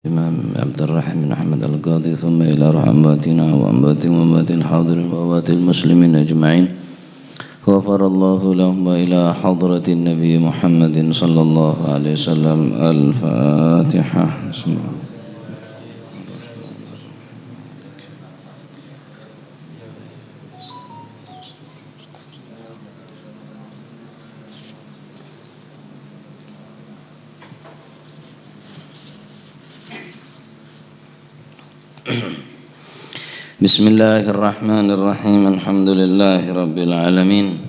Imam Abdurrahman bin Ahmad Al-Qadhi thumma ila rahmatina wa ambatin hadirin wa abatil muslimin ajma'in ghafarallahu lahum wa ila hadratin Nabi Muhammadin sallallahu alaihi wasallam Al-Fatihah. Bismillahirrahmanirrahim. Alhamdulillahi rabbil alamin.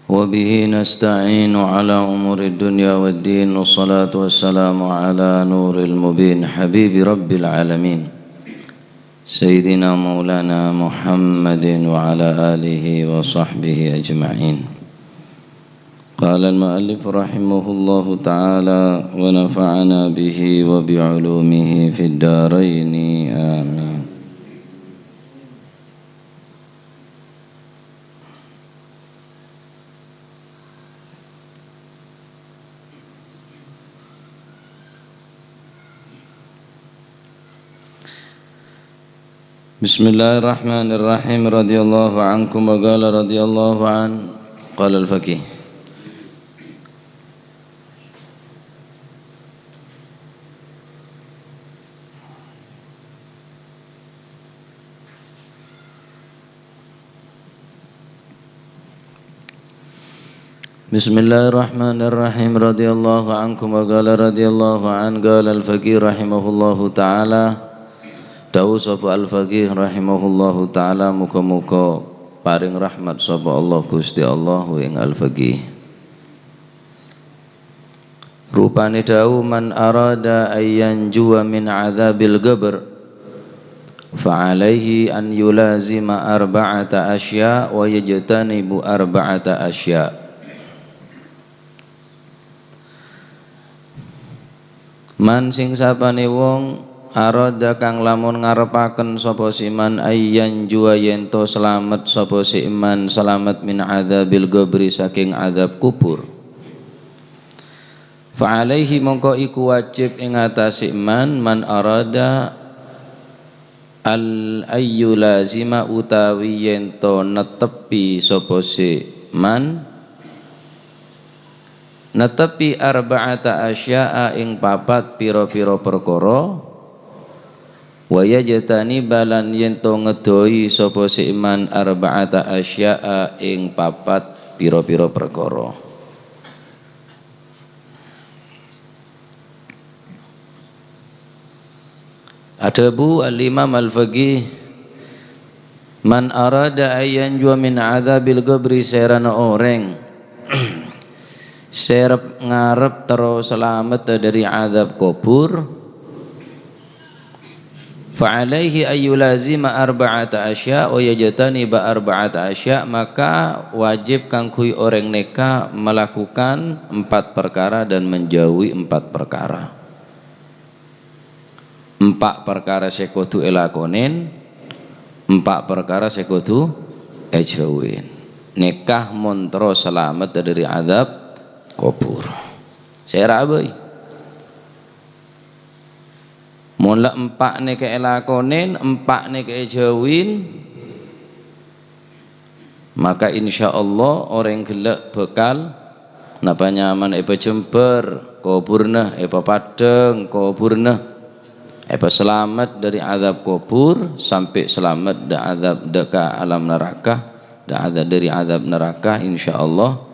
Wa bihi nasta'inu ala umuri dunya waddin. Wassalatu wassalamu ala nuril mubin habibi rabbil alamin Sayyidina maulana Muhammadin wa ala alihi wa sahbihi ajma'in. Qala al-mu'allif rahimahullahu ta'ala wa nafa'ana bihi wa bi'ulumihi fid daraini amin. Bismillahirrahmanirrahim. Radiyallahu ankum wa qala radiyallahu an qala al-faqih Bismillahirrahmanirrahim. Radiyallahu ankum wa qala radiyallahu an qala al-faqih rahimahullahu ta'ala. Dawu sapa al-faqih rahimahullahu ta'ala, muga-muga paring rahmat sapa Allah Gusti Allah ing al-faqih. Rupane dawu man arada ayyan juwa min adzabil qabr fa alaihi an yulazima arba'ata asya wa yajtanibu arba'ata asya. Man sing sapane wong arada kang lamun ngarepaken sapa siman ayyan juwa yento selamat sapa siman selamat min adzabil qabri saking azab kubur, fa alaihi mongko iku wajib ing atase man arada al ayyulazima utawi yento netepi sapa man netepi arba'ata asya'a ing papat pira-pira perkara, wa yajtani balan yento ngedoi sapa iman arba'ata asya'a ing papat pira-pira perkara. Adabu al-imam al-faqih man arada ayyan jua min adzabil qabri serana orang serep ngarep terus selamat dari azab kubur, fa'alaihi ayyulazima arba'ata asya' wa yajtaniba arba'ata asya', maka wajib kang kui orang neka melakukan 4 perkara dan menjauhi 4 perkara. 4 perkara sekudu elakonin, 4 perkara sekudu ejauhin. Nikah montro selamat dari azab kubur. Saya rabai mula 4 ne keelakonin, 4 ne keejauhin, maka insyaallah orang gelak bekal napa nyaman jember kuburna padeng kuburna selamat dari azab kubur sampai selamat dari azab deka alam neraka, dari azab neraka insyaallah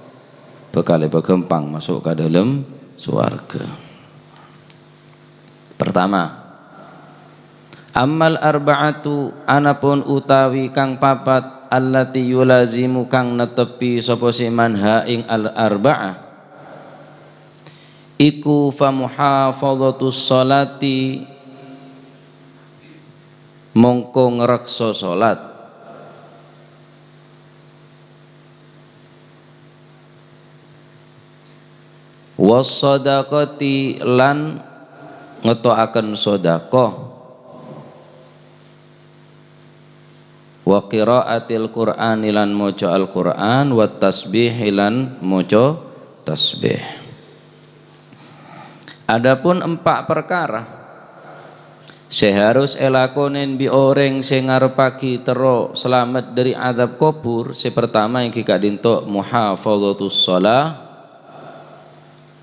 bekal gempang masuk ke dalam surga. Pertama, ammal arba'atu anapun utawi kang papat allati yulazimu kang netepi sapa siman ha ing al arba'ah iku fa muhafadhatus sholati mongko ngreksa salat, was sadaqati lan ngetoaken sedekah, wa qiraatil Qur'an lan maca Al-Qur'an, wa tasbih lan maca tasbih. Adapun 4 perkara seharus elakonen bi orang sing ngarepaki tero selamat dari azab kubur. Si pertama yang kita dinto muhafadhatus shalah,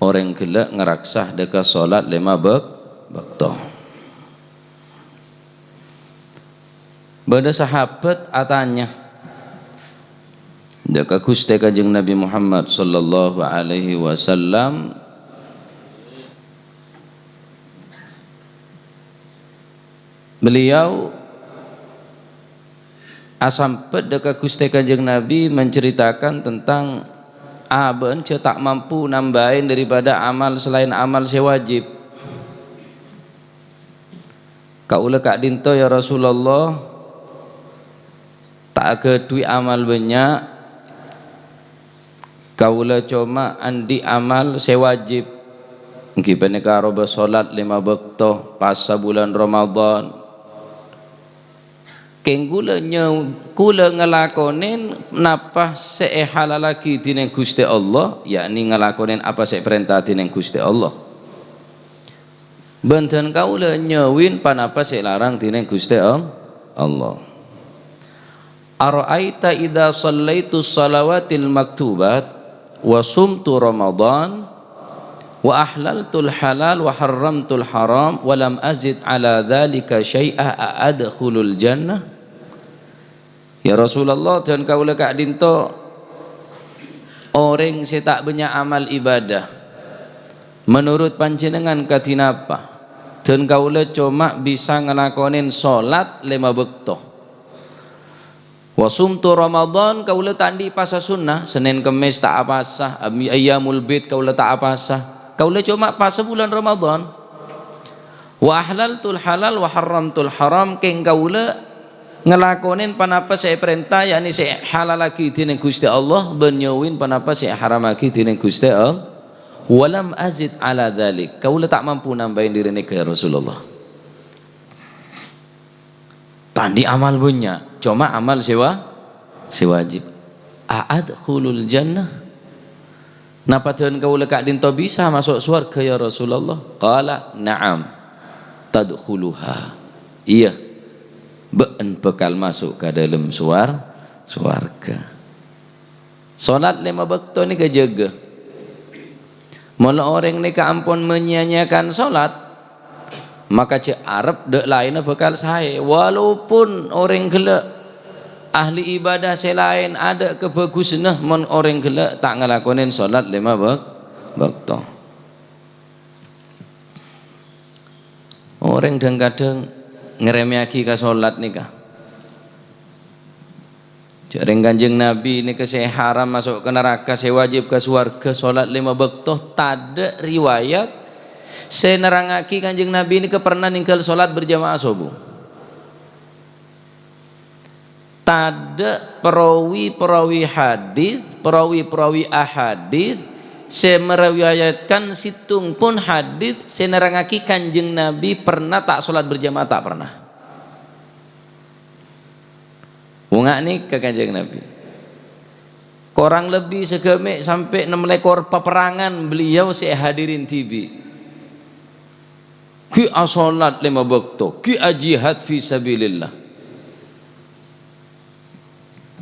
orang gelak ngeraksah deka salat 5 waktu. Bada sahabat atanya deka Gusti Kanjeng Nabi Muhammad sallallahu alaihi wasallam, beliau asampet deka Gusti Kanjeng Nabi menceritakan tentang aben tak mampu nambahin daripada amal selain amal sewajib. Kaula kak dinto ya Rasulullah, tak kedui amal banyak, kaula cuma andi amal sewajib. Gimana karo bersolat 5 waktu pas bulan Ramadan. Kenggula kula ngelakonin napa sehalal lagi tineng Gusti Allah, yakni ngelakonin apa se perintah tineng Gusti Allah. Benten kaula nyewin panapa se larang tineng Gusti Allah. Ara'aita idza shallaitu shalawatil maktubat wa sumtu Ramadan wa ahlaltul halal wa harramtul haram wa lam azid ala dzalika syai'a adkhulul jannah. Ya Rasulullah, dan kaula kak dinto orang se tak banyak amal ibadah menurut panjenengan katinapa, dan kaula cuma bisa ngelakonin salat 5 waktu. Wasumtu Ramadan kaula tandi pasa sunnah, Senin Kemis tak apasah, ayyamul bid kaula tak apasah, kaula cuma pasa bulan Ramadan. Wa ahlaltul halal wa harramtul haram, keng kaula ngelakonin panapa saya perintah, yakni saya halal lagi tineng Gusti Allah, benyawin panapa saya haram lagi tineng Gusti Allah. Walam azid ala dzalik, kaula tak mampu nambahin diri ke Rasulullah. Tandi amal banyak, cuma amal sewajib. A'adkhulul jannah, napa tuan kau lekak dinto bisa masuk surga ya Rasulullah? Qala na'am tadkhuluha, iya be'en bekal masuk ke dalam surga. Salat 5 waktu ni kejaga. Mula orang ni keampun menyia-nyiakan salat, maka cik Arab dek lain bekal saya. Walaupun orang gelak ahli ibadah selain ada kebagusannya, mon orang gelak tak ngelakonin solat 5 waktu. Orang kadang ngeremiaki ke solat nikah. Jarang Kanjeng Nabi ni ke saya haram masuk ke neraka, saya wajib ke surga solat 5 waktu. Tak ada riwayat saya nerangaki Kanjeng Nabi ini ke pernah ninggal solat berjamaah subuh. Tada perawi hadis, perawi ahadis saya meriwayatkan situng pun hadis saya nerangaki Kanjeng Nabi pernah tak solat berjamaah, tak pernah. Wongak nih ke Kanjeng Nabi kurang lebih segemek sampai 6 ekor peperangan beliau saya hadirin TV. Ki asolat 5 waktu, ki jihad fi sabilillah.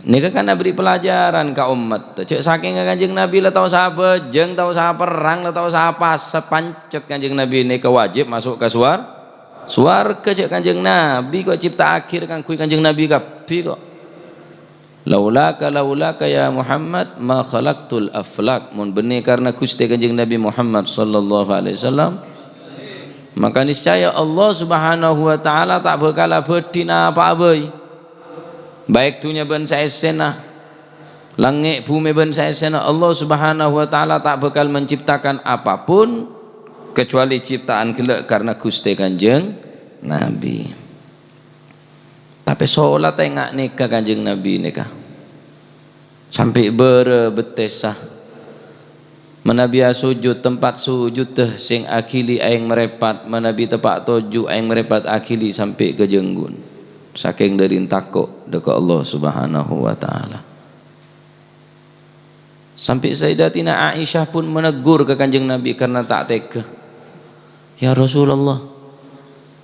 Ini kan beri pelajaran ke umat. Cek saking Kanjeng Nabi lah tahu sahabat, jeng tahu sahabat perang lah tahu sahabat sepancet Kanjeng Nabi ini kewajib masuk ke suarga cek Kanjeng Nabi kok cipta akhir kan kui Kanjeng Nabi kapi kok. Laulaka ya Muhammad ma khalaqtul aflak, mun benih karena Gusti Kanjeng Nabi Muhammad sallallahu alaihi wasallam, maka niscaya Allah subhanahu wa ta'ala tak bakal bedina apa abai, baik dunia ben saesena langit bumi ben saesena, Allah subhanahu wa ta'ala tak bakal menciptakan apapun kecuali ciptaan gelak karena Gusti Kanjeng Nabi. Tapi sholat tengak nikah Kanjeng Nabi nikah sampai berbetesah menabiya sujud tempat sujud teh sing akili aing merepat, menabi tepak toju aing merepat akili sampai ke jenggun saking dari takut dekat Allah subhanahu wa ta'ala. Sampai Sayyidatina Aisyah pun menegur ke Kanjeng Nabi karena tak tega. Ya Rasulullah,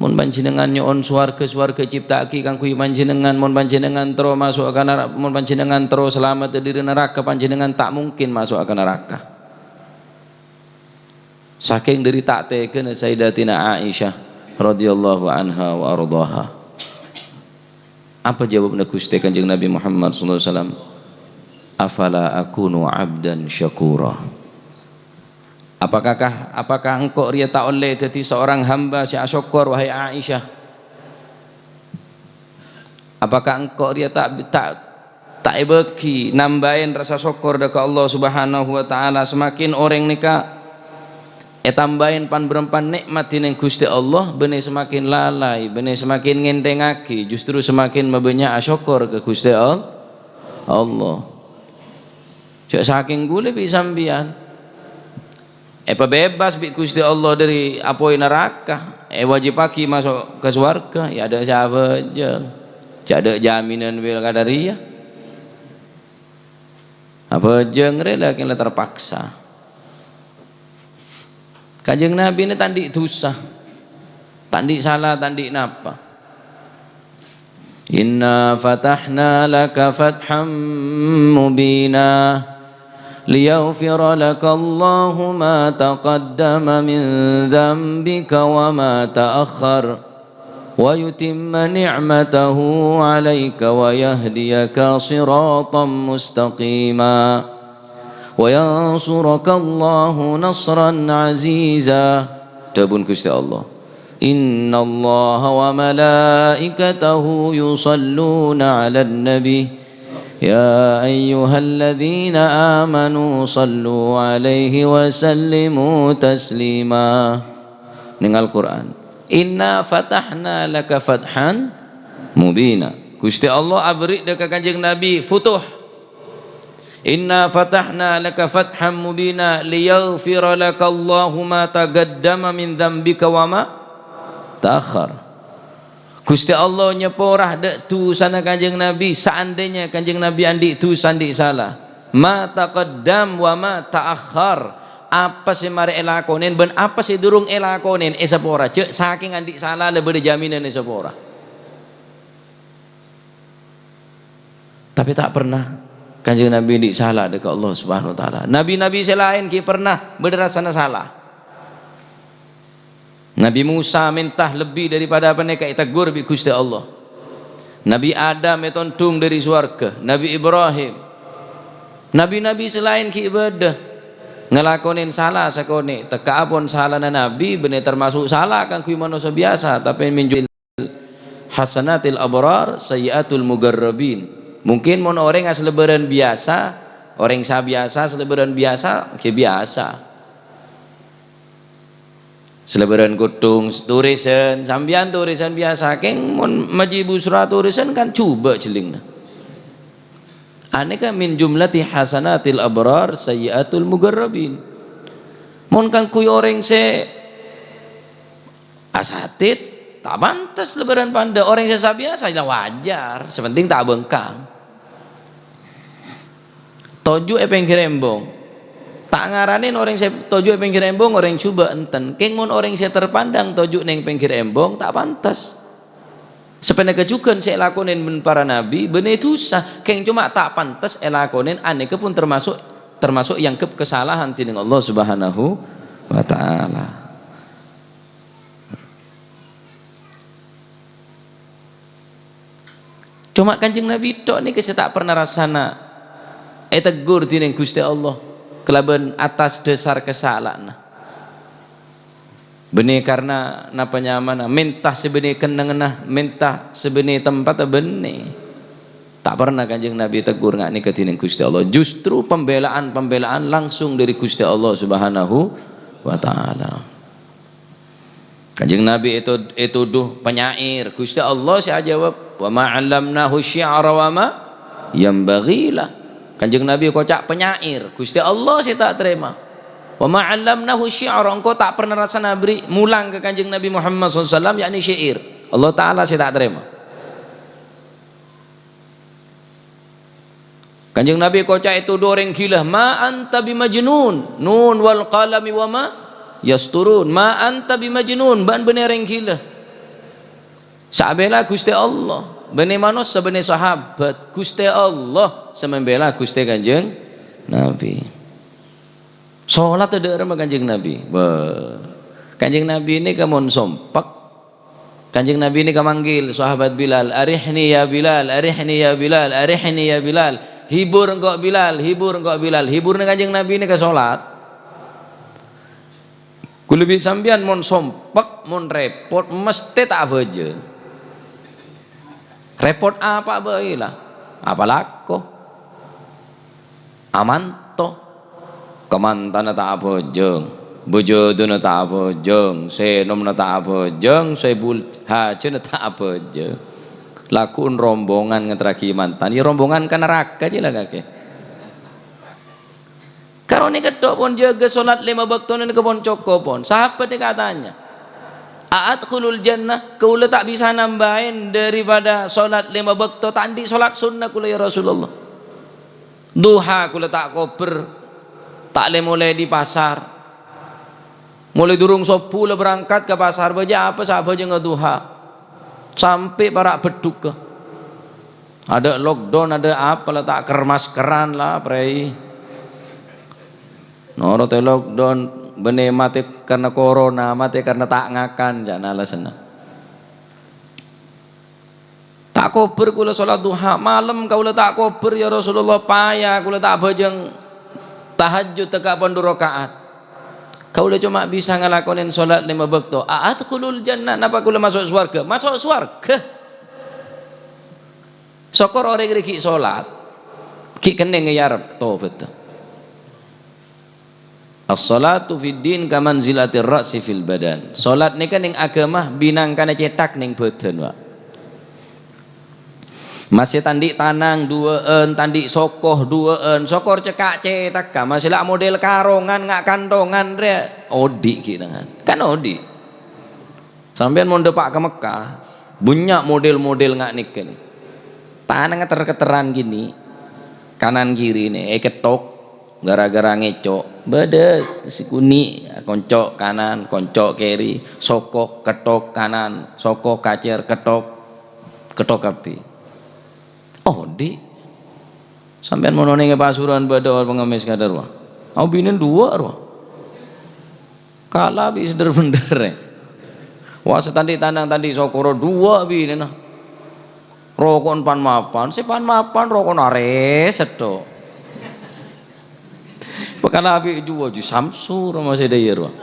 mun panjenengan nyon swarga ciptaki kang kuwi panjenengan, mun panjenengan terus masuk ke neraka, mun panjenengan terus selamat dari neraka, panjenengan tak mungkin masuk ke neraka. Saking dari tak teken Sayyidatina Aisyah radhiyallahu anha wa ardhaha. Apa jawabnya Gusti Kanjeng Nabi Muhammad sallallahu alaihi wasallam? Afala akunu abdan syakura. Apakah engkau ria tak oleh jadi seorang hamba si syukur wahai Aisyah? Apakah engkau ria tak bagi nambahin rasa syukur dekat Allah Subhanahu wa taala, semakin orang nikah tambahin pan berempan nikmat yang Gusti Allah, benih semakin lalai, benih semakin ngentengaki, justru semakin membanyak syukur ke Gusti Allah. Cak saking gule bi sambian bebas bi Gusti Allah dari apoi neraka, wajib pagi masuk ke surga, ya ada siapa aja, ada jaminan bil qadariyah, apa aja ngerela kita terpaksa. Kanjeng Nabi ini tandik dosa, tandik salah, tandik napa. Inna fatahna laka fatham mubina liyaghfira laka Allahu ma taqaddama min dhanbika wa ma ta'akhkhar wa yutimma ni'matahu 'alaika wa yahdiyaka siratan mustaqima wa yansuraka Allahu nasran aziza. Dabun Gusti Allah, inna Allah wa malaikatahu yusalluna 'alan nabi ya ayyuhalladzina amanu sallu 'alaihi wa sallimu taslima. Ning Al-Qur'an, inna fatahna laka fathan mubina. Gusti Allah abri dekat Kanjeng Nabi futuh. Inna fatahna laka fatham mubina liyaghfira laka Allahu ma taqaddama min dzambika wa ma ta'akhkhar. Gusti Allah nyeporah dek tu sana Kanjeng Nabi, seandainya Kanjeng Nabi andi tu sandi salah, ma taqaddam wa ma ta'akhkhar, apa sih mari elakonen ben apa sih durung elakonen sepora cek saking andi salah lebih jaminan sepora. Tapi tak pernah Kanjeng Nabi di salah dekat Allah Subhanahu wa taala. Nabi-nabi selain ki pernah berasana salah. Nabi Musa minta lebih daripada apa nek tegur bi Gusti Allah. Nabi Adam metontung dari surga, Nabi Ibrahim. Nabi-nabi selain ki ibadah ngelakonin salah sakone, teka apun salah nabi bener termasuk salah kan kuwi manusia biasa, tapi minjul hasanatil abrar sayyiatul mugarrabin. Mungkin mon orang yang selebaran biasa, orang yang biasa selebaran biasa, ke biasa. Selebaran kutung, turisan, sambian turisan biasa, keng mon majibu surat turisan kan coba celingna. Ane kan min jumlati hasanatil abrar sayyiatul mugarrabin. Mon kan kuy orang se asatid tak pantas lebaran panda, orang sesa biasa wajar, sepenting tak bengkang. Toju penggir embong, tak ngaranin orang saya toju penggir embong, orang coba enten. Keng mon orang saya terpandang toju neng penggir embong tak pantas. Sepenega juga saya lakonin ben para nabi, bener itu sah. Keng cuma tak pantas elakonin, aneh pun termasuk yang kesalahan tining Allah Subhanahu wa taala. Cuma Kanjeng Nabi tok nih saya tak pernah rasana tegur tining Gusti Allah kelaban atas dasar kesalahan. Benih karena napa nyaman minta sebenih kenengenah, minta sebenih tempat benih. Tak pernah Kanjeng Nabi tegur ngak nih ke tining Gusti Allah. Justru pembelaan langsung dari Gusti Allah Subhanahu wa taala. Kanjeng Nabi itu duh penyair. Gusti Allah saya jawab, wa ma 'allamnahu syi'ra wa ma yambaghilah. Kanjeng Nabi kocak penyair, Gusti Allah saya tak terima. Wa ma 'allamnahu syi'ra, engkau tak pernah rasa nabri mulang ke Kanjeng Nabi Muhammad SAW yakni syair. Allah taala saya tak terima. Kanjeng Nabi kocak itu doreng gila, ma anta bimajnun, nun wal qalami wa ma yasturun ma anta bimajnun ban benereng gila sabela Gusti Allah bene manusia bene sahabat Gusti Allah semembela Gusti Kanjeng Nabi. Salat ada sama Kanjeng Nabi. Kanjeng Nabi ini kamun sompak. Kanjeng Nabi ini kamanggil sahabat Bilal, arihni ya Bilal, arihni ya Bilal, arihni ya Bilal. Hibur engkau Bilal, hibur engkau Bilal. Hiburnya Kanjeng Nabi ini ke salat. Kulebi sambian mon sompak, mon repot mesti tak beje. Repot apa baiklah? Apa lako? Amanto. Kemantana tak bojong, bojodona tak bojong, senomna tak bojong, sebul hajena tak bojong. Lakun rombongan ngetraki mantan, ya rombongan kan neraka aja lah kakek. Kalau ni kedok pun jaga solat 5 waktu ni kebon coko pun. Sahabat ni katanya, a'adkhulul jannah, kau tak bisa nambahin daripada solat 5 waktu, tandi solat sunnah kula ya Rasulullah. Duha kula tak koper. Tak le mulai di pasar, mulai durung 10 berangkat ke pasar baja apa sahabat jangan duha sampai para beduk ke ada lockdown ada apa lah tak kermaskeran lah prei noro te lockdown bene mati karena corona mati karena tak ngakan jangan alasan tak kober kula sholat duha malam kula tak kober ya Rasulullah payah kula tak bajang tahajud teka 2 rakaat. Kau udah cuma bisa ngelakonin solat 5 waktu. A'adkhulul jannah, napa kula masuk surga? Masuk surga. Sokor orang reki solat, ki kene ngeyarep tobat. As-salatu fid din kamanzilatir ra'si fil badan. Solat nika ning agama binangkane cetak ning badan, Pak. Masih tandik tanang 2 tandik sokoh 2 sokor cekak cetak masih lah model karongan ngak kantongan re odi kan odi sampean mau depak ke Mekah banyak model-model ngak nikel tanang keter-keteran gini kanan kiri nih ketok gara-gara ngecok beda si kuni koncok kanan koncok kiri sokoh ketok kanan sokoh kacer ketok api. Oh di sampean mau nonenge pasuruan badal pengemis kadar wah au binen 2 wah kalah bi seder bener wah setandi tanang tandi sokoro 2 binen nah rokon pan mapan rokon are sedo pekala bi 2 ju samsur masih dayer wah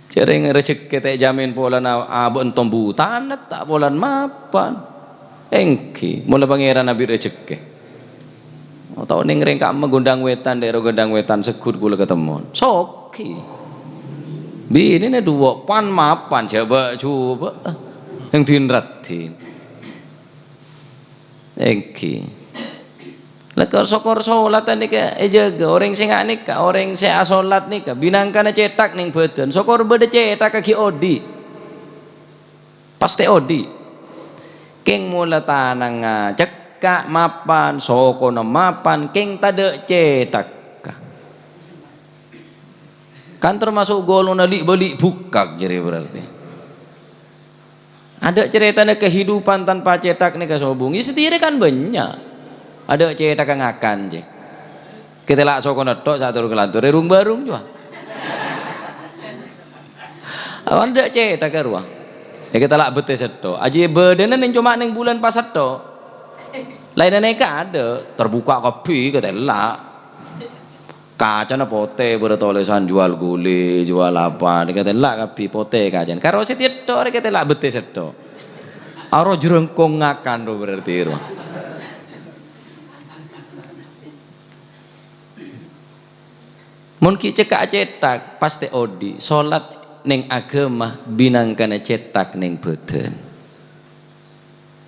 cereng rezeki teh jamin pola na abon tombu tanat tak polan mapan engki mula pangeran nabi rezeki tau ning rengkak megundang wetan daerah gondang wetan sekut kula ketemu soki bini ne 2 pan mapan coba yang dinratin engki lekor sokor solat nika jaga orang sing nika orang sing asolat nika binangkana cetak ning badan sokor beda cetak kaki odi pasti odi keng mula tanang cekak mapan sokono mapan keng tade cetak kan termasuk golongan balik bukak jadi berarti ada ceritanya kehidupan tanpa cetak nika sobungi sendiri kan banyak ada cetak ngakan je kita lak sokon tok satu kelantur rung barung juga awan ada cetak ke ruang ya kita lak bete seto aji bedenen yang cuma neng bulan pas seto lainnya neka ada terbuka kopi kita lak kaca na pote bertulisan jual gulai jual apa kita lak kopi pote kaca karo setiap tok kita lak bete seto aro jerengkong ngakan do berarti ruang mungkin cekak cetak pasti odi solat neng agama binangkana cetak neng badan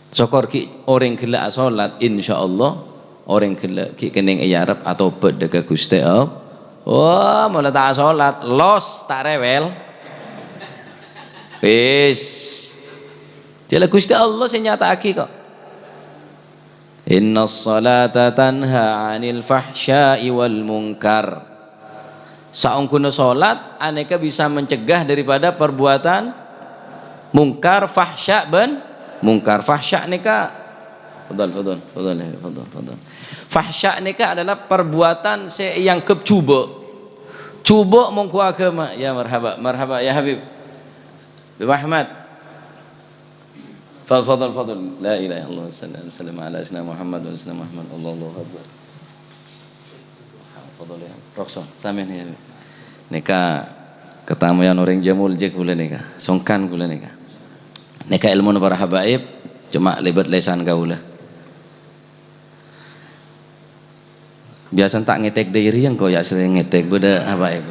sokor ki orang gila solat insyaallah orang gila ki kening iyarep atau bedega Gusti Allah wah mulai tak solat los tak rewel wis jala Gusti Allah sing nyatakake kok innas salata tanha 'anil fahsya'i wal munkar Saungkuna salat aneka bisa mencegah daripada perbuatan mungkar, fahsya ben mungkar. Fahsya nika fadal. Fahsya nika adalah perbuatan yang cuba mengku agama. Ya marhaba ya Habib Ahmad. Fadal. La ilaha illallah sallallahu alaihi wasallam Muhammad wa sallam Muhammad. Allahu akbar. Fadal ya. Rokso sampean ya. Nika ketamuan orang jamul je kula nika. Songkan kula nika. Nika ilmu para habaib cuma lebat lesan kaula. Biasa tak ngetek diri yang kau ya sering ngetek beda habaib.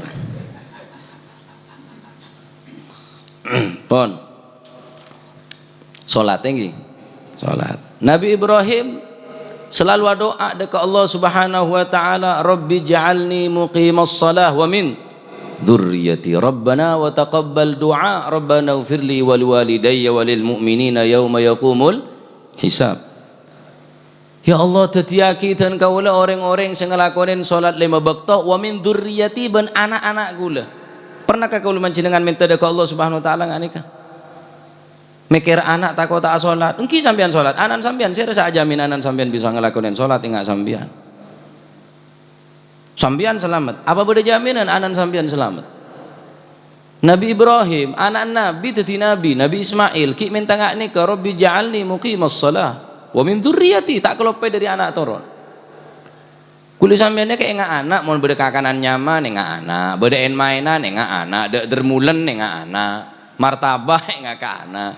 Pon salat tinggi. Salat. Nabi Ibrahim selalu doa dekat Allah Subhanahu wa taala, Rabbi ja'alni muqimas shalah wa min dzurriyyati. Rabbana wa taqabbal du'a. Rabbana ighfirli wa liwalidayya wa lil mu'minina yauma yaqumul hisab. Ya Allah, tetiaki dan kaula orang-orang sing ngelakonin salat 5 waktu wa min dzurriyyati ban anak-anak kula. Pernahkah kaula menjenengan minta dekat Allah Subhanahu wa taala nganika? Mikir anak takut tak sholat, engki sampean sholat, anan sampean saya rasa jamin anan sampean bisa ngelakuin sholat, enggak sampean. Sampean selamat. Apa beda jaminan anan sampean selamat? Nabi Ibrahim, anak Nabi tadi Nabi Ismail, ki minta ngak nih ke Rabbi ja'alni muqimas shalah wa min dzurriyyati, tak kelope dari anak turun. Kuli sampeannya kayak enggak anak, mau beda kakanan nyaman enggak anak, beda mainan enggak anak, dek dermulen enggak anak, martabah enggak ke anak.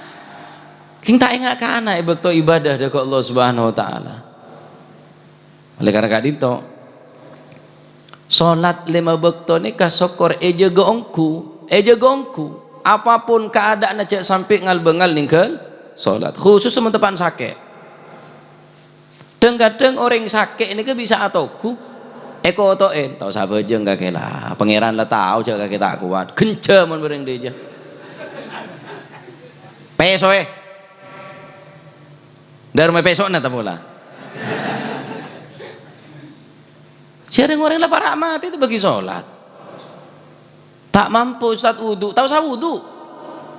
King tak ingat ke anak ibakto ibadah dekat Allah Subhanahu wa taala. Oleh karena kadito salat 5 waktu ni kasokor eja gongku apapun keadaan aja sampai ngal-bengal ninggal salat, khusus teman-teman sakit. Kadang orang sakit ini ke bisa atoku eko otoen tau sabar aja enggak kela pangeran lah tahu jaga kita kuat kencang mun bareng dia pesoe dari besok nata pula. Sering orang lah para mati itu bagi sholat. Tak mampu Ustaz wudu, tahu saya wudu.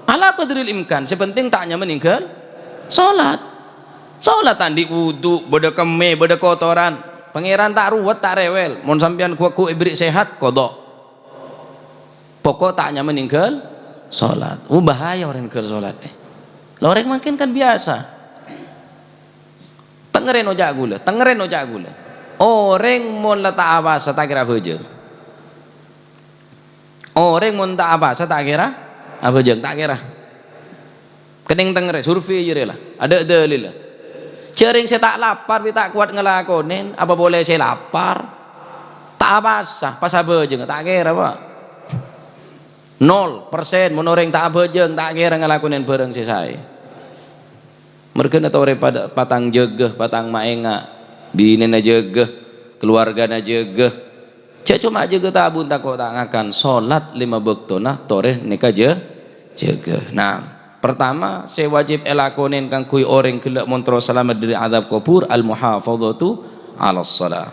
Ala qadril imkan, sepenting taknya meninggal sholat. Sholat tandi wudu, beda keme, beda kotoran. Pangeran tak ruwet, tak rewel. Mon sampean ku ibrik sehat, kodok. Pokok taknya meninggal sholat. Bahaya orang ke sholat. Orang makin kan biasa. Tengeren ojak gula. Orang mon tak apa tak kira beje. Orang mon tak apa tak kira apa jeng tak kira. Kening tengere survei je lah. Ada dalil lah. Cering saya tak lapar, tak kuat ngelakonin. Apa boleh saya lapar? Tak apa pas apa jeng tak kira pak. 0% mon orang tak apa jeng tak kira ngelakonin bareng saya. Mereka nak tahu pada patang jegeh, patang maenga, bini na jegeh, keluarga na jegeh. Cuma jegeh tabun tak kau tak ngakan. Solat 5 waktu nah toreh nikah jegeh. Nah, pertama saya wajib elakonin kang kui orang kelak montro selamat dari azab kubur al muhafadzatu ala shalah.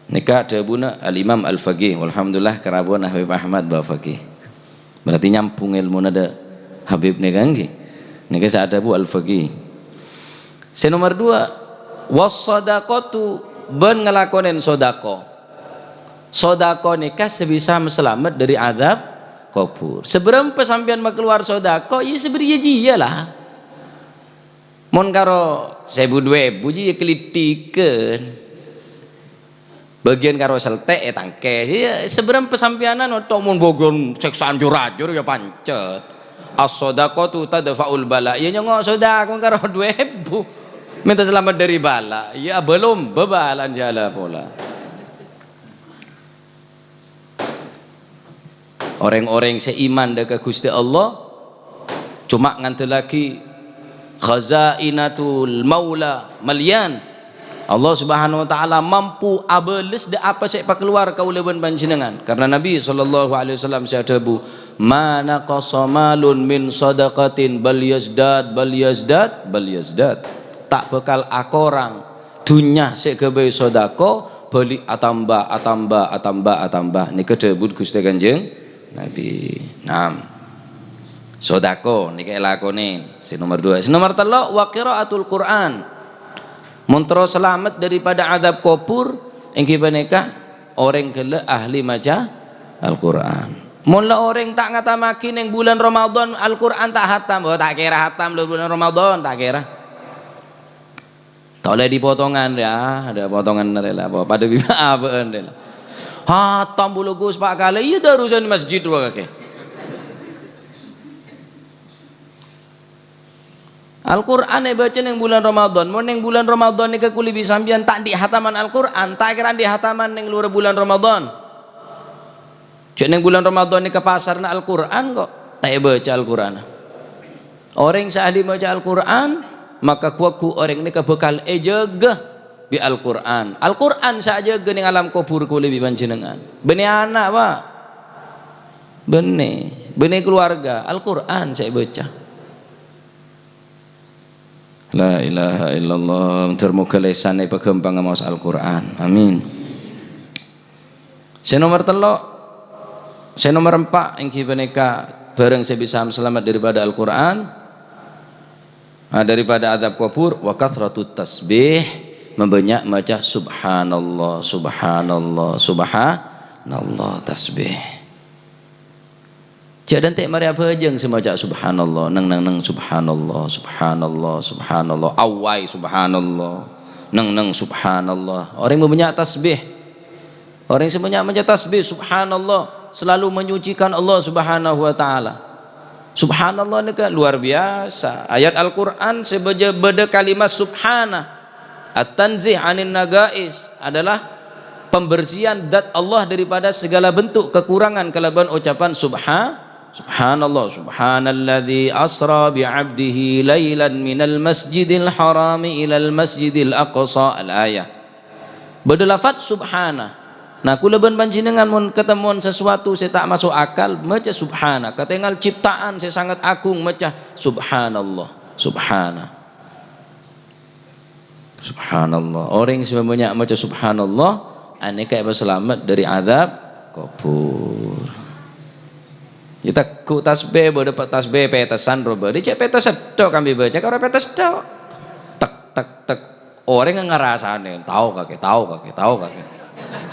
Nikah dabuna al Imam al Faqih. Alhamdulillah kerabuan Habib Ahmad ba Faqih. Berarti nyampung ilmu nada Habib ni kangge. Nika saya ada bu al-faqih. Nomor 2 was-shadaqatu ben ngelakonin sodako. Sodako nikah sebisa selamat dari azab kubur. Sebelum pesampian keluar sodako, ya seberia jia lah. Mon karo 1.000 ji kelitikan. Bagian karo selte tangke. Ya sebelum pesampianan otok mon bogon seksaan jurajur ya pancet. As-shadaqatu tadfa'ul bala. Ya nyongok sedekah karo 2.000 minta selamat dari bala. Ya belum bebalan jala pola. Orang-orang seiman dekat Gusti Allah cuma nganti lagi khazainatul maula malian. Allah Subhanahu wa taala mampu abeles de apa sek pak keluar kaulaban panjenengan karena Nabi sallallahu alaihi wasallam syadabu mana qasamalun min sadaqatin bal yazdad tak bakal akorang dunya sek kebe sedekah balik atambah nika debut Gusti Kanjeng Nabi. Sodako nika lakone si nomor 2. Si nomor 3 wa qiraatul Quran. Montro selamat daripada azab kubur engki menika orang kele ahli maca Al-Quran. Mula orang tak ngatamaki ning bulan Ramadan Al-Quran tak hatam. Oh tak kira hatam bulan Ramadan tak kira. Tak boleh dipotongan ya, ada potongan rela apa pada biba apa rela. Hatam bulu Gus pak kali iya darusan di masjid dua kaki. Al-Quran baca ning bulan Ramadan. Mun ning bulan Ramadan nika kuli bisambian tak di hataman Al-Quran, tak kira di hataman ning luar bulan Ramadan. Cek ning bulan Ramadan nika pasarna Al-Quran kok tak baca Al-Quran. Orang sahli baca Al-Quran maka kuaku orang nika bekal jaga bi Al-Quran. Al-Quran saja ning alam kubur kuli bi panjenengan. Bene anak Pak. Bene keluarga Al-Quran saya baca. La ilaha illallah termuka lesan pagembang mas Al-Quran. Amin. Saya nomor 4 engki beneka bareng saya bisa selamat daripada Al-Quran, daripada azab kubur, wa kathratut tasbih, membanyak baca subhanallah subhanallah subhanallah tasbih. Jangan tak mari apa jeng semaca subhanallah nang subhanallah subhanallah subhanallah awai subhanallah nang subhanallah. Orang yang banyak tasbih, orang yang banyak membaca tasbih subhanallah selalu menyucikan Allah Subhanahu wa taala. Subhanallah ni kan luar biasa. Ayat Al-Qur'an sebeda kalimat subhana at-tanzih anin nagais adalah pembersihan zat Allah daripada segala bentuk kekurangan kalaban ucapan Subhanallah subhanalladzi asra bi'abdihi lailan minal masjidil harami ilal masjidil aqsa al-ayah. Berdalafat subhana. Nah kula ben panjenengan mun ketemuan sesuatu saya tak masuk akal maca subhana. Katengal ciptaan saya sangat agung maca subhanallah subhana. Subhanallah. Orang yang semuanya maca subhanallah aneka selamat dari azab kubur. Kita ku tasbih bo dapat tasbih petesan roba. Di cek petes sedok kami baca kalau petes sedok. Tek orang yang ngerasane tahu kaki.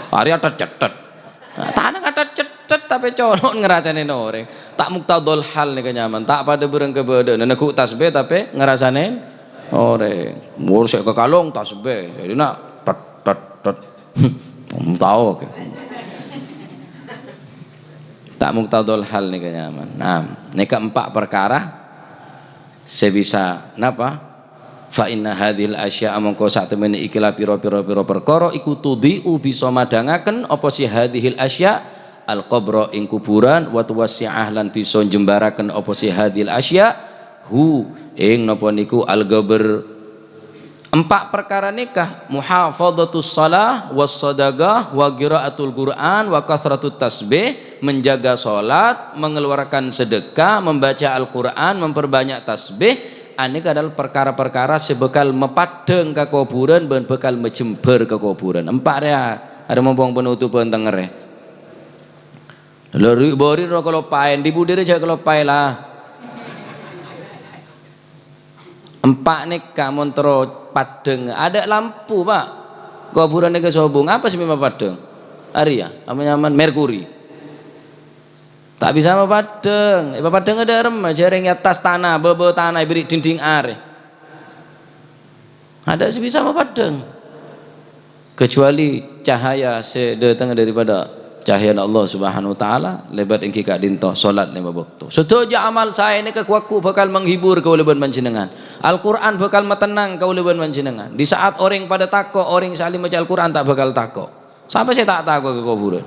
Hari ada cetet. Tanah ada cetet tapi colok ngerasane orang. Tak muktadul hal nih kenyaman. Tak pada bereng kebeda. Nana ku tasbih tapi ngerasane orang. Mur sek ke kalong tasbih. Jadi nak tet. Tahu ke. Tak muktadul hal nih kenyaman. Nah, ini keempat perkara sebisa napa? Fa inna hadhil asya mongko sak temene ikilah pira-pira perkara iku tudhi'u bisa madangaken apa si hadhil asya al qabra ing kuburan wa tuwassi'ah lan bisa jembaraken apa si hadhil asya hu ing napa niku al gabr. 4 perkara nikah muhafadhatus shalah was sadaqah wa qiraatul Quran wa kathratut tasbih, menjaga salat, mengeluarkan sedekah, membaca Al-Quran, memperbanyak tasbih. Ini adalah perkara-perkara sebekal mepadeng ke kuburan dan bekal menjember ke kuburan. 4 ya. Ada mumpung penutupan tenger. Lari bori ro kalau paen dibudire aja kalau pae lah. 4 nikah montro padeng ada lampu Pak kuburan ke sobung apa sih memang padeng Arya aman merkuri tak bisa padeng padeng ada rem jaring atas tanah bebe tanah beri dinding are ada sih bisa padeng kecuali cahaya sedatang daripada cahaya Allah Subhanahu wa taala lebat engki kak dinto salat 5 waktu. Sedaya amal saya ini kekuaku bakal menghibur kauleban panjenengan. Al-Qur'an bakal metenang kauleban panjenengan. Di saat orang pada takok, orang saling baca Al-Qur'an tak bakal takok. Sampai saya tak takok ke kuburan.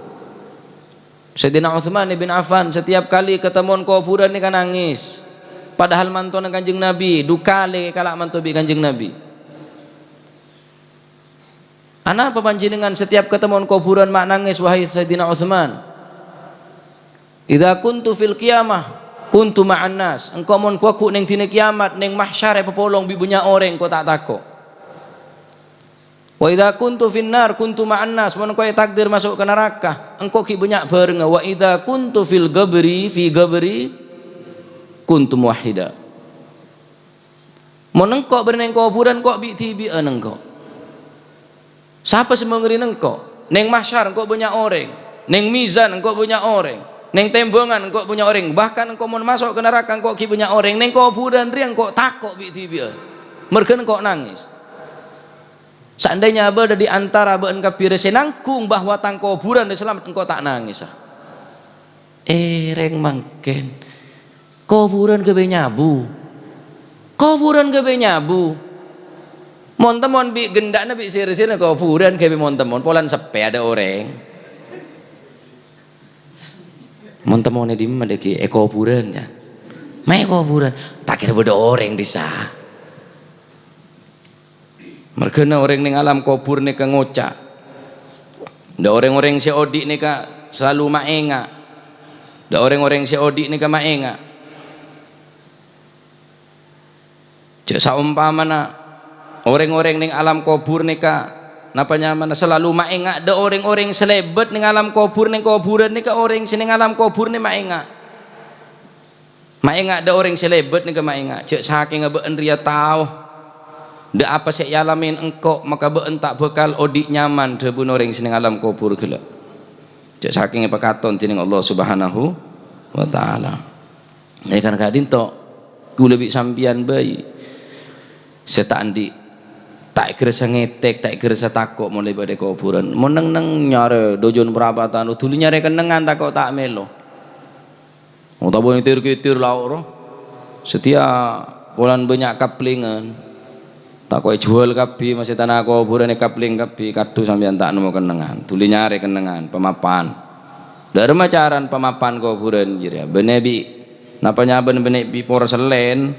Sayyidina Utsman bin Affan setiap kali ketemuan kuburan ini kan nangis. Padahal mantuan Kanjeng Nabi, dukale kalak mantu bi Kanjeng Nabi. Anak panjenengan setiap ketemuan kuburan mak nangis wahai Sayyidina Utsman. Idza kuntu fil qiyamah kuntu ma'an nas. Engkau mun kuaku ning dina kiamat ning mahsyar pepolong bibunya orang kau tak takok. Wa idza kuntu finnar kuntu ma'an nas, mun kowe takdir masuk ke neraka engkau ki banyak bareng. Wa idza kuntu fil gabri fi gabri kuntu muwahhida. Mun engkau berneng kuburan kok bi tibi engkau. Siapa sih mengeri engkau? Neng mahsyar engkau banyak orang, neng mizan engkau banyak orang, neng tembongan engkau punya orang, bahkan engkau mau masuk ke neraka engkau ki banyak orang. Neng kuburan riang engkau takok bi tibi. Mereka engkau nangis. Seandainya berada di antara beun kafir senangkung bahwa tang kuburan di selamat engkau tak nangis. Reng mangken. Kuburan gebe nyabu. Kuburan gebe nyabu. Mon temon bi gendakna bi sir-sirna kuburan gebe mon temon polan sepe ada orang. Mon temone di mana ki kuburan ya. Mai kuburan tak kira beda orang di sah. Mereka orang ning alam kubur nika ngocak. Da orang-orang si odik nika selalu maenga. Da orang-orang si odik nika maenga. Cek saumpamana orang-orang ning alam kubur nika napa nyaman selalu maenga. Da orang-orang selebet ning alam kubur ning kuburan nika orang sing ning alam kubur ni maenga. Maenga da orang selebet nika maenga. Cek saking ngebeun ria tau da apa sih yalamin engkau maka beun tak bekal odik nyaman debun orang seneng alam kubur gila. Cek saking pekaton tining Allah Subhanahu wa taala. Ini kan kadin tok kula bi sampian bayi. Setan di tak kerasa ngetek, tak kerasa takut mulai pada kuburan. Meneng neng nyare dojon perabatan dulu nyare kenengan takut tak melo. Oh tak boleh kitir-kitir lah orang. Setiap bulan banyak kaplingan. Tak kau jual kapi masih tanah kuburan kapling kapi kadu sampean tak nemu kenengan tuli nyari kenengan pemapan dari macaran pemapan kuburan jira benebi napanya benebi porselen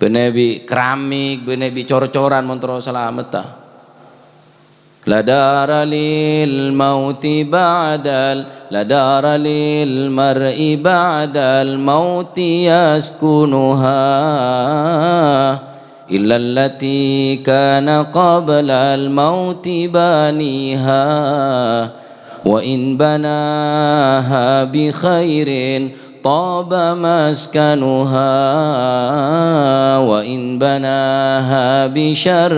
benebi keramik benebi cor-coran montro selamat ta la dara lil mauti ba'dal la dara lil mar'i ba'dal mauti yaskunuha إلا التي كان قبل الموت بانيها وإن بناها بخير طاب مسكنها وإن بناها بشر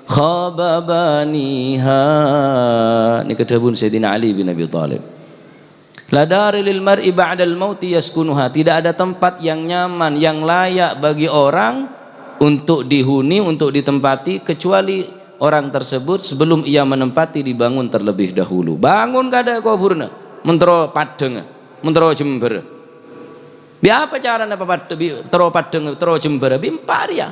خاب بانيها. Ini kedabun Sayyidina Ali bin Abi Thalib. La dari lil mar'i ba'dal mauti yaskunuha. Tidak ada tempat yang nyaman yang layak bagi orang untuk dihuni, untuk ditempati kecuali orang tersebut sebelum ia menempati dibangun terlebih dahulu. Bangun kada kuburna mentero Padang mentero Jember. Bi apa cara napa mentero Padang mentero Jember bimparia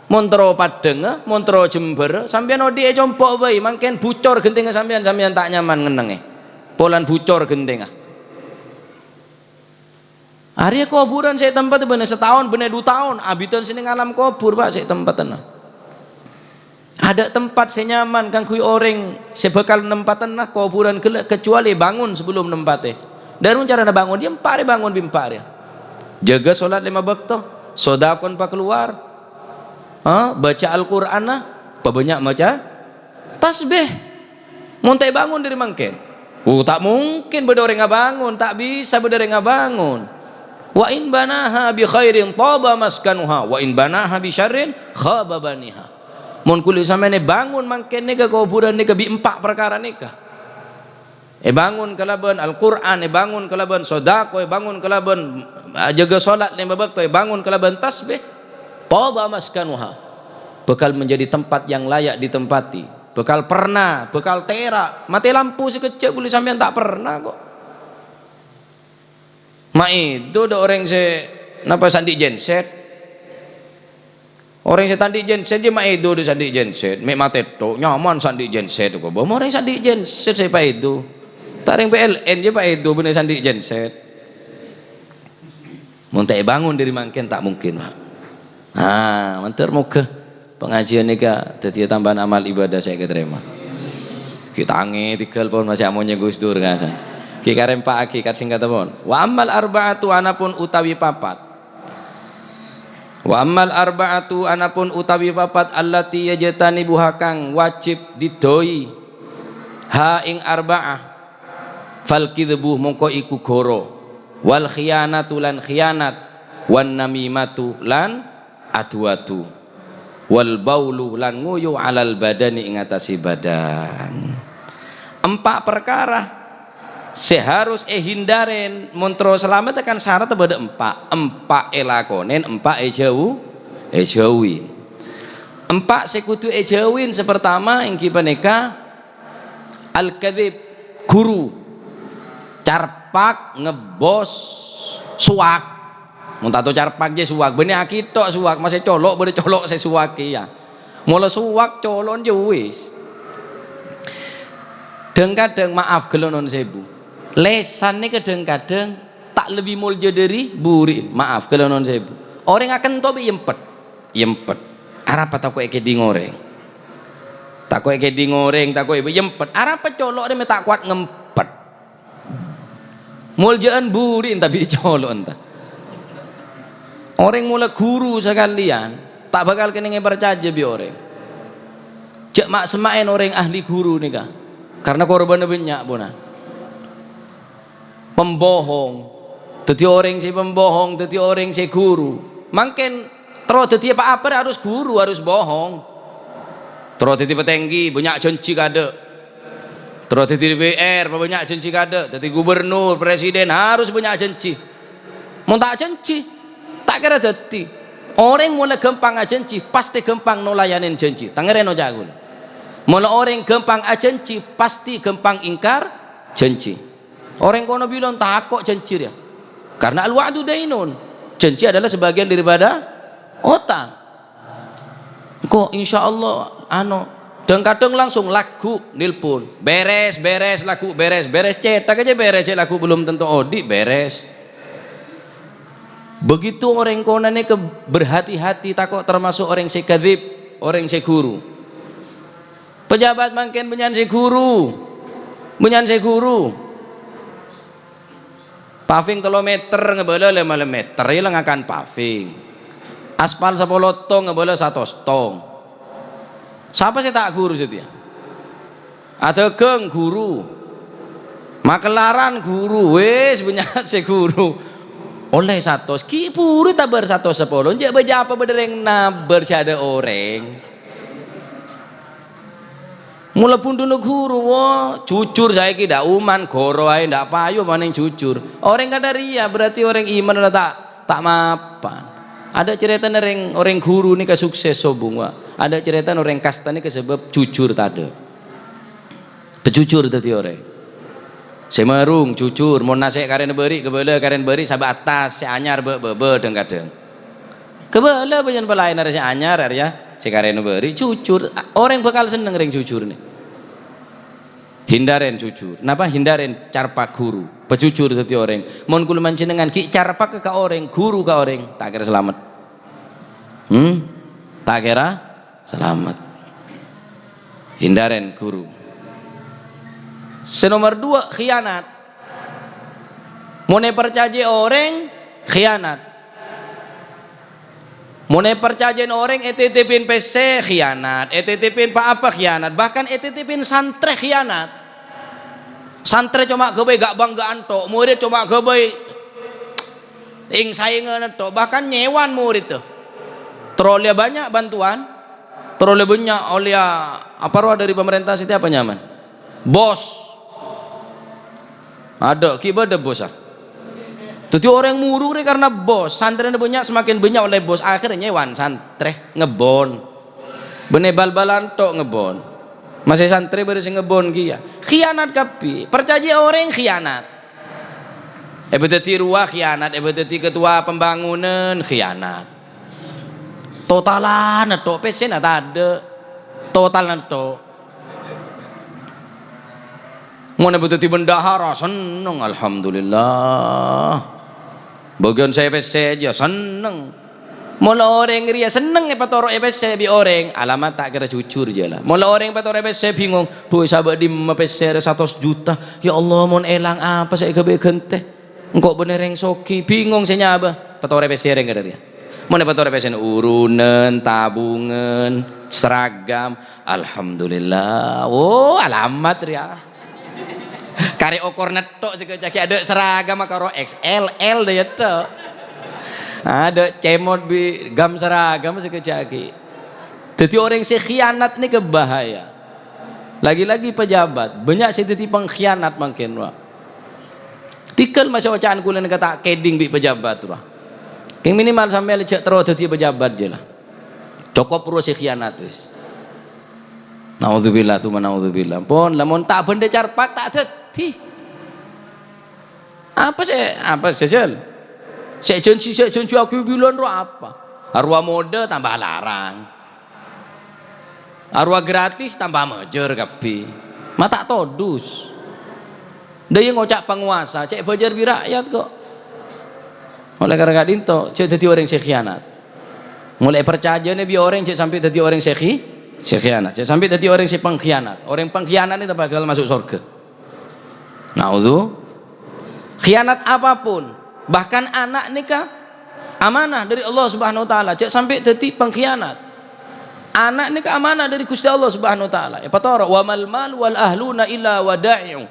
mentero Padang mentero Jember sampean odi compok bae mangken bucor genting sampean tak nyaman ngenenge polan bucor genting. Hari kuburan saya tempat bener setahun bener 2 tahun abitan sini ngalam kubur pak saya tempat tenang. Ada tempat saya nyaman kan kui orang sebekal nempatan nah kuburan kecuali bangun sebelum nempatnya. Darun cara na bangun dia empare bangun bimpare. Jaga solat 5 waktu, sodakon pak keluar, baca Al-Quran nah, banyak baca tasbih. Montai bangun dari mangken. Tak mungkin berdore nggak bangun, tak bisa berdore nggak bangun. Wa in banaha bi khairin taba maskanuha wa in banaha bi syarrin khaba baniha. Mun kuli samene bangun mangken nika kuburan nika bi 4 perkara nika. Bangun kalaban Al-Qur'an, bangun kalaban sedekah, bangun kalaban jaga salat 5 waktu, bangun kalaban tasbih. Taba maskanuha. Bekal menjadi tempat yang layak ditempati. Bekal pernah, bekal terak, mati lampu sekecil kuli sampean tak pernah kok. Itu ada orang napa sandi genset. Orang sandi genset dia itu di sandi genset. Mate to nyaman sandi genset kok. Bawa orang sandi genset saya itu. Taring PLN dia itu bener sandi genset. Muntai bangun dari mangken tak mungkin, Pak. Menter muka pengajian nika dadi tambahan amal ibadah saya keterima. Kita angi tikel pun masih amonnya Gus Dur ngasan. Ki karem pak ki kat singkat pun. Wa amal arba'atu anapun utawi papat. Wa ammal arba'atu anapun utawi papat allati yajtani buhakang wajib didoi ha ing arba'ah fal kidbu mongko iku goro wal khiyanatu lan khiyanat wan namimatu lan adwatu wal baulu lan nguyu alal badani ing atasi badan. Empat perkara seharus hindaren montro selamat akan syarat pada empat elakonen empat ejauin empat sekutu ejauin. Sepertama yang kipaneka al kadzib guru carpak ngebos suak muntato carpak je suak benih akitok suak masih colok boleh colok saya suak ya mula suak colon je wis kadang maaf gelonon sebu lesan ni kadang-kadang tak lebih mulja dari buri maaf gelonon sebu orang akan tobi yempet arapa tak kok di ngoreng tak kok di ngoreng tak kok yempet arapa colok dia tak kuat ngempet muljaan buri tapi colok entah orang mula guru sekalian tak bakal kena percaya bi orang cek mak semain orang ahli guru nih kah karena korbannya banyak bona pembohong teti orang si pembohong teti orang si guru makin terus teti apa harus guru harus bohong terus teti petenggi banyak janji kade terus teti DPR banyak janji kade teti gubernur presiden harus banyak janji mau tak janji tak kira teti orang mulai gampang janji pasti gampang nolayanin janji tangereno jagun mula orang gampang janji pasti gampang ingkar janji. Orang kono bilang takut janji dia karena al-wa'du dainun janji adalah sebagian daripada otak kok insya Allah dan kadang langsung lagu nilpun beres lagu beres cetak aja beres lagu belum tentu audit beres begitu orang kono ini berhati-hati takut termasuk orang si kadzib orang si guru pejabat makin menyan si guru paving 3 meter ngebala 5 meter ilang akan paving aspal 10 tong ngebala 1 tong siapa sih tak guru setia ada geng guru makelaran guru wes punya si guru oleh 100 ki puri tabar 110 jak baca apa bedereng nabar ada orang mula pun dulu guru wah jujur saya kira uman goro aja ndak payu maning jujur orang kadaria berarti orang iman udah tak mapan ada cerita orang guru nih kesukses sobung wah ada cerita orang kasta nih kesebab jujur tadi pejujur tadi orang semarung jujur mau nasik karen beri sabak atas si anyar be kadang kebala penyen pelayan ada si anyar ya si karen beri jujur orang bakal seneng ring jujur nih hindaren jujur napa hindaren carpak guru pejujur tadi orang mon kula manjenengan ki carpak ke orang guru ke orang tak kira selamat tak kira selamat hindaren guru. Senomor 2 khianat mone percaya orang khianat mone percaya orang etitipin PC khianat etitipin apa khianat bahkan etitipin santri khianat santri cuma gawe gak banggaan tok murid cuma gawe ing saingan tok bahkan nyewan murid tuh teroleh banyak bantuan teroleh banyak oleh apa dari pemerintah setiap apa nyaman bos ada kiba ada bos jadi orang murung nih karena bos santri banyak semakin banyak oleh bos akhirnya nyewan santri ngebon bener bal-balan tok ngebon masih santri baru ngebon kia khianat kapi percaya orang khianat ebeteti ruah khianat ebeteti ketua pembangunan khianat totalan tok pesen ada totalan tok mana beteti bendahara seneng alhamdulillah bagian saya PC aja seneng mula orang ria seneng patoro PC bi orang alamat tak kira jujur je lah mula orang patoro PC bingung tuh sahabat di PC 100 juta ya Allah mon elang apa saya kebe gente engkau bener yang soki bingung saya nyaba patoro PC orang kada dia Mau dapat orang pesen urunan, tabungan, seragam. Alhamdulillah. Oh, alamat ya. Kare okor netok sekejaki ada seragam karo XL deh tok. Ada cemot bi gam seragam sekejaki. Jadi orang yang khianat ni kebahaya. Lagi-lagi pejabat banyak jadi pengkhianat makin wah. Tikal masih ocaan kulen kata keding bi pejabat wah. Yang minimal sampai lecek terus jadi pejabat je lah. Cukup perlu khianat wis. Naudzubillah tsumma naudzubillah. Pun lamun tak benda carpak tak dadi. Apa sejel? Saya janji aku bilang apa? Arwah mode tambah larang. Arwah gratis tambah mejer kapi. Mata todus. Dia ngocak penguasa, cek bajar bi rakyat kok. Oleh karena dinto, cek jadi orang khianat. Mulai percaya nih bi orang cek sampai jadi orang khianat. Cek sampai jadi orang pengkhianat. Orang pengkhianat ini tak bakal masuk surga. Naudzu. Khianat apapun, bahkan anak nikah amanah dari Allah Subhanahu wa taala, cek sampai jadi pengkhianat. Anak nikah amanah dari Gusti Allah Subhanahu wa taala. Ya patara wa mal mal wal ahluna illa wada'i'u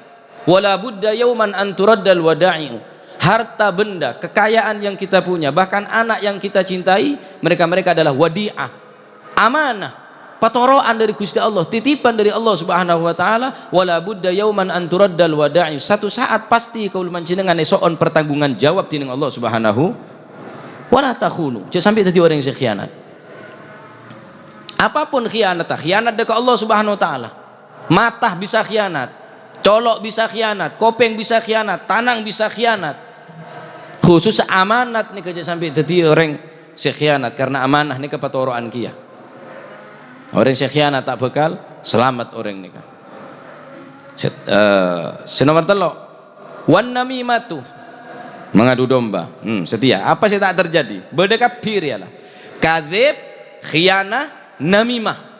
wala budda yauman an turaddal wada'i'u. Harta benda, kekayaan yang kita punya, bahkan anak yang kita cintai, mereka adalah wadi'ah, amanah, patoroan dari Gusti Allah, titipan dari Allah Subhanahu wa taala. Wala budda yauman an turaddal wada'i. Satu saat pasti kaul manjenengan esoon pertanggungan jawab tining Allah Subhanahu wala takhunu. Jangan sampai jadi orang yang khianat. Apapun khianat dekat Allah Subhanahu wa taala. Mata bisa khianat, colok bisa khianat, kopeng bisa khianat, tanang bisa khianat. Khusus amanat nih kerja sampai jadi orang khianat, karena amanah nih kepatoroan kia. Orang khianat tak bakal selamat orang nih kan. Senomor telok wan namimatu, mengadu domba. Setia apa sih tak terjadi berdekapir ya lah. Kadzib, khianah, namimah.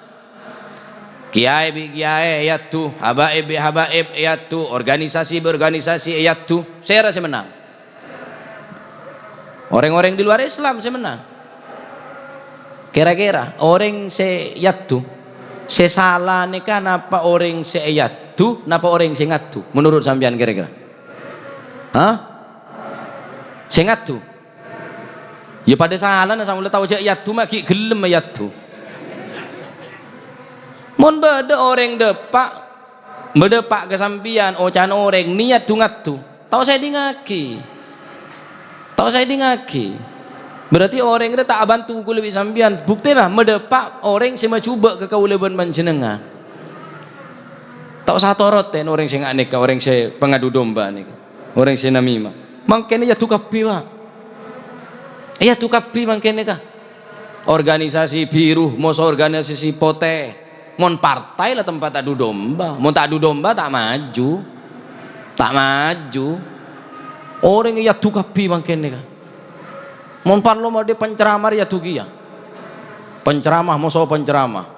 Kiai bi kiai yaitu, habaib bi habaib yaitu, organisasi berorganisasi yaitu. Saya rasa menang. Orang-orang di luar Islam saya menang. Kira-kira orang seyatu, sesalah nikah napa orang seyatu, napa orang sengatu? Menurut sampean kira-kira? Hah? Sengatu? Ya pada salah na samula tahu seyatu mak ki gelem yatu. Mun beda orang depak ke sampean ocan orang niat ngatu. Tahu saya dingaki. Berarti orang kita tak bantu ku lebih sambian. Buktilah medepak orang sema cuba ke kauleban panjenengan. Tak usah toroten orang sing aneka, orang sing pengadu domba nika. Orang sing namimah. Mangkene ya tukapi wa. Ya tukapi mangkene ka. Organisasi biru, mos organisasi pote. Mon partai lah tempat adu domba. Mon tak adu domba tak maju. Orang ya tukapi mangkene ka. Mon parlo mau de penceramah ya tukia. Penceramah mau so penceramah.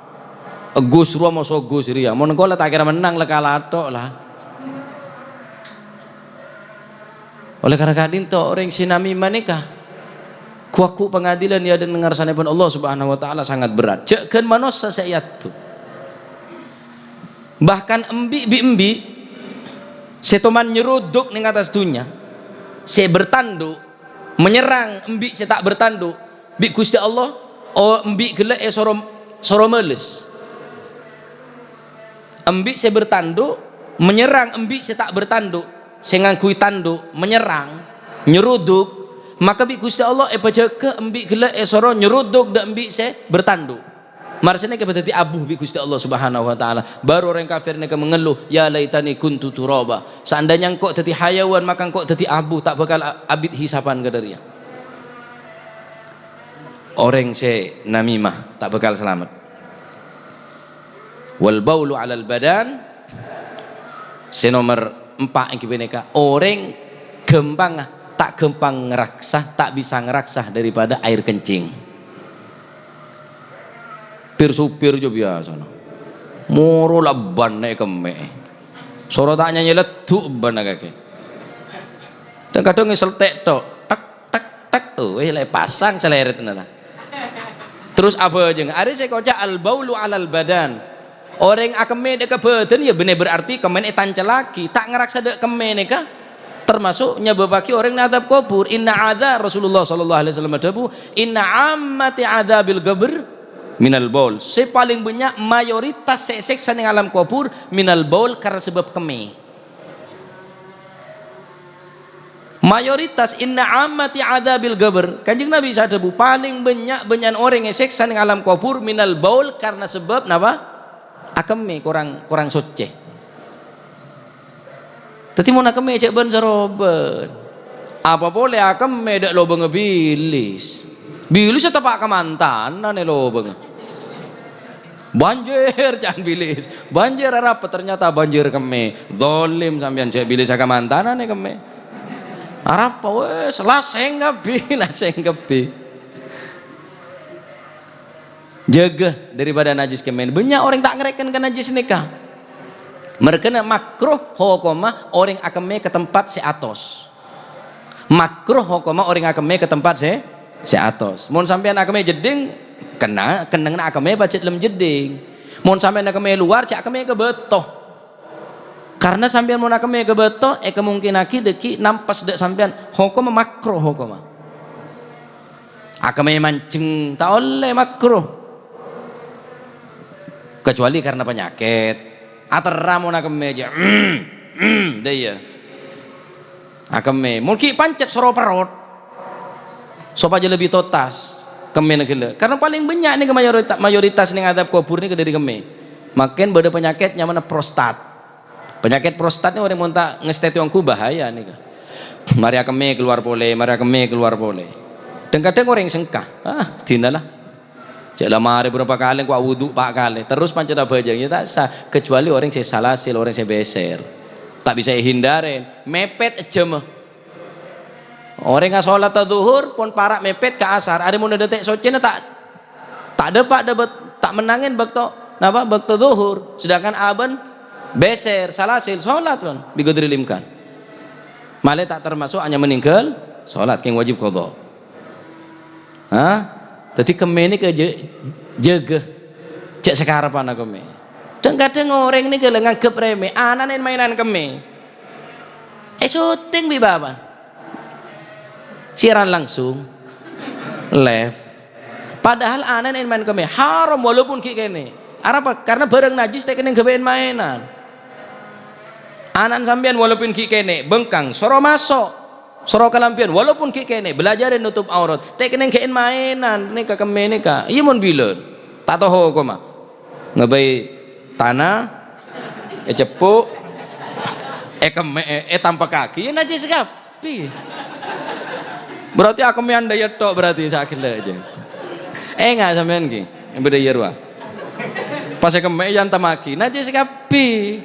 Gus ruah mau so gus ria. Mon gola tak kira menang lah kalah tok lah. Oleh karena kadin to orang sinami manikah. Kuaku pengadilan ya dan dengar sanepun Allah Subhanahu wa taala sangat berat. Cekeun manosa sayatu. Bahkan embi setoman nyeruduk ning atas dunia. Saya bertanduk menyerang embi saya tak bertanduk bi Gusti Allah embi gelek soro meles. Embi saya bertanduk menyerang embi saya tak bertanduk, saya ngangkui tanduk menyerang nyeruduk, maka bi Gusti Allah pajake embi gelek soro nyeruduk dan embi saya bertanduk. Marsane ke berarti abuh bi Gusti Allah Subhanahu wa taala. Baru orang kafir mereka mengeluh, ya laitani kuntu turaba. Seandainya engkau jadi hayawan maka engkau jadi abuh, tak bakal abid hisapan ke dia. Orang se namimah tak bakal selamat. Wal baulu 'alal badan. Senomor 4 yang kibineka orang tak gampang ngeraksah, tak bisa ngeraksah daripada air kencing. Supir jo biasa no. Moro laban naik keme. Soro tak nyanyi letuk ban kake. Dan kadang ngesel tek tok tak tak tak oh le pasang seleret nana. Terus apa aja ada saya kocak al baulu alal badan orang akeme dek badan ya bener berarti kemen tancel lagi tak ngeraksa dek kemen kah termasuk nyebabaki orang nadab kubur. Inna adza Rasulullah sallallahu alaihi wasallam adabu inna ammati adzabil qabr minal baul, sepaling banyak mayoritas seksa ning alam kubur minal baul karena sebab keme. Mayoritas inna ammati adzabil qabr kanjeng Nabi sadabu paling banyak orang yang seksa ning alam kubur minal baul karena sebab napa akeme kurang suci. Tadi mau nak keme cek ben seroben apa boleh akeme dak lo bang bilis tetap pak kemantanan lo bang banjir jangan bilis banjir apa ternyata banjir keme zalim sampean cek bilis kemantanan keme apa wes lah senggapi jaga daripada najis kemen. Banyak orang tak ngereken ke najis nikah mereka makruh hukumah orang akeme ke tempat seatos makruh hukumah orang akeme ke tempat seatos mun sampean akeme jeding kena akeme bacet lem jeding mun sampean akeme luar cak akeme ke betoh karena sampean mun akeme ke betoh kemungkinan deki nampas dek sampean hukum makruh hukum akeme mancing tak oleh makruh kecuali karena penyakit atera mun akeme aja daya akeme mungkin pancet soro perut sop aja lebih totas keme negele karena paling banyak nih mayoritas nih adab kubur nih dari keme makin beda penyakitnya mana prostat. Penyakit prostat ini orang monta ngesteti wongku bahaya nih kak. Mari akeme keluar boleh. Dan kadang orang sengkah, dinalah. Caklah mari berapa kali gua wudhu pak kali, terus pancet apa aja ya tak sah. Kecuali orang saya salasil, orang saya beser, tak bisa hindarin. Mepet aja mah. Orang nggak sholat zuhur pun parak mepet ke asar. Ada mau detek socinya tak dapat tak menangin bakto zuhur. Sedangkan aban beser salasil sholat pun bigodrilimkan malah tak termasuk hanya meninggal sholat yang wajib qadha. Jadi keme ini ke jaga cek sekarang apa keme dan kadang orang ini kalau nganggep remeh anak mainan keme syuting bibaban siaran langsung live padahal anak main keme haram walaupun kayak gini apa karena barang najis tak kena kebain mainan anak sampean walaupun ki kene bengkang soro masuk soro kalampian walaupun ki kene belajarin nutup aurat tek kene kein mainan nih ka kemene ka iya mun bileun tak tahu kok mah ngebai tanah cepuk tanpa kaki najis kapi berarti aku mean daya tok berarti sakit aja enggak sampean ki beda yerwa pas keme yang tamaki najis kapi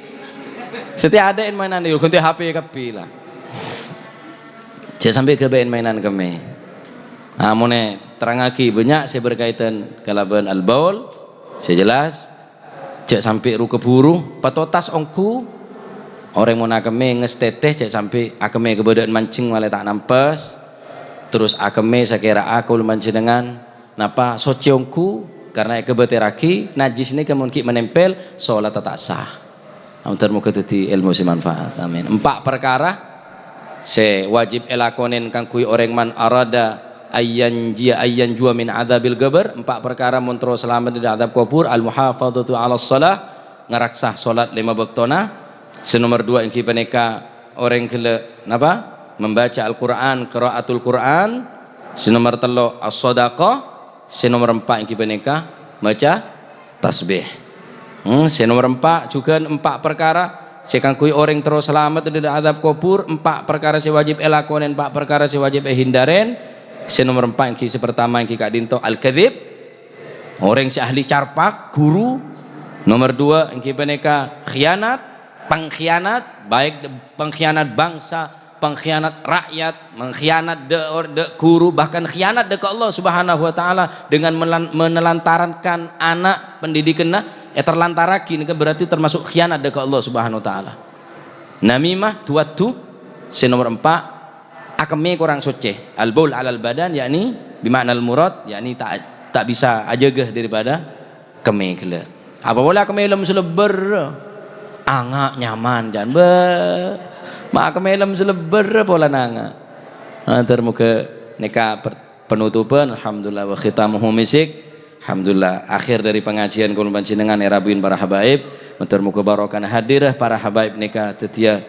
setiap ada mainan itu ganti HP kapi lah saya sampai ke mainan kami mone terang lagi banyak saya berkaitan kalaban al-baul saya jelas cek sampai ru keburu patotas ongku orang mau kami ngesteteh cek sampai akeme kebedaan mancing malah tak nampas terus akeme saya kira aku mancing dengan napa sociongku karena kebeteraki najis ini kemungkinan menempel sholat tak sah. Amuntar muka tuti ilmu si manfaat. Amin. 4 perkara se wajib elakonen kang kui orang man arada ayyan jua min adabil qabr. 4 perkara montro selamat dari adab kubur. Al muhafadzatu ala shalah ngaraksah salat 5 waktona. Senomor 2 yang kipaneka orang kele napa membaca Al-Qur'an qiraatul Qur'an. Senomor 3 as-shadaqah. Senomor 4 yang kipaneka baca tasbih. Nomor 4 juga 4 perkara sekangkui orang terus selamat dari adab kubur. 4 perkara si wajib elakonen 4 perkara si wajib hindaren. Nomor 4 yang kisi pertama yang kika dinto al-kadzib orang si ahli carpak guru. Nomor 2 yang kipaneka khianat pengkhianat baik pengkhianat bangsa pengkhianat rakyat mengkhianat de guru bahkan khianat de ke Allah subhanahu wa ta'ala dengan menelantarkan anak pendidikan terlantaraki ini berarti termasuk khianat dekat Allah subhanahu wa ta'ala. Namimah tuatu nomor 4 akeme kurang suci. Al-baul 'alal badan yakni bimakna al-murad yakni tak bisa ajegah daripada keme gila. Apa boleh keme lem seleber angak nyaman jan be mak keme lem seleber pola nanga. Antar muka nikah penutupan alhamdulillah wa khitamuhu misik. Alhamdulillah akhir dari pengajian kula panjenengan erabuin para habaib. Antar muka barokah hadirah para habaib nikah tetia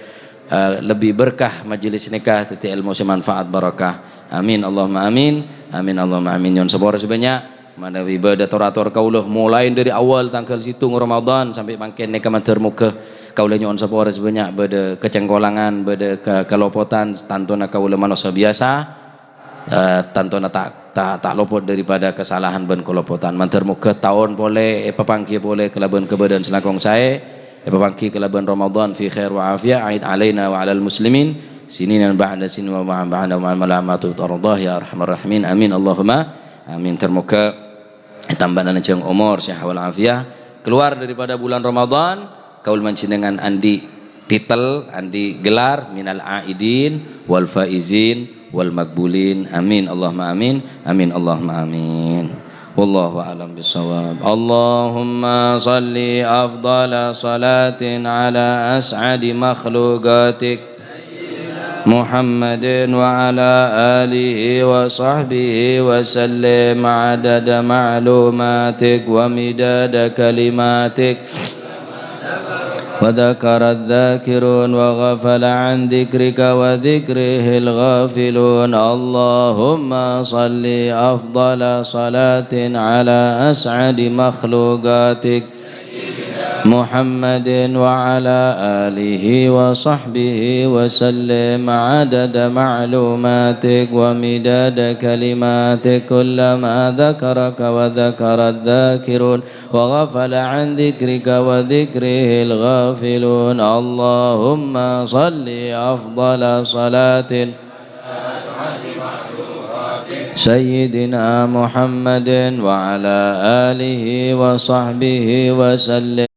lebih berkah majelis nikah tetia ilmu semanfaat barakah. Amin Allahumma amin. Amin Allahumma amin. Yon sabara sebanyak mana ibadah torator kaulah mulai dari awal tanggal situng Ramadan sampai makin nikah mater muka kaulah nyon sapora sebanyak beda kecengkolangan beda kelopotan tantona kaulah manusia biasa tantona tak lopot daripada kesalahan ben kelopotan mater muka tahun boleh pepangki boleh kelaban kebadan selakong saya pepangki kelaban Ramadan fi khair wa afiyah aid alaina wa alal muslimin sininan ba'da sin wa ba'da wa malamatu tardah ya arhamar rahimin amin Allahumma amin. Termoga tambahan jeung umur sehat wal afiah keluar daripada bulan Ramadan kaul mancinengan andi titel andi gelar minal aidin wal faizin wal makbulin amin Allahumma amin amin Allahumma amin wallahu a'lam bissawab. Allahumma salli afdala salatin ala as'adi makhluqatik محمد وعلى آله وصحبه وسلم عدد معلوماتك ومداد كلماتك وذكر الذاكرون وغفل عن ذكرك وذكره الغافلون اللهم صل أفضل صلاة على أسعد مخلوقاتك محمد وعلى آله وصحبه وسلم عدد معلوماتك ومداد كلماتك كلما ذكرك وذكر الذاكرون وغفل عن ذكرك وذكره الغافلون اللهم صل أفضل صلاة سيدنا محمد وعلى آله وصحبه وسلم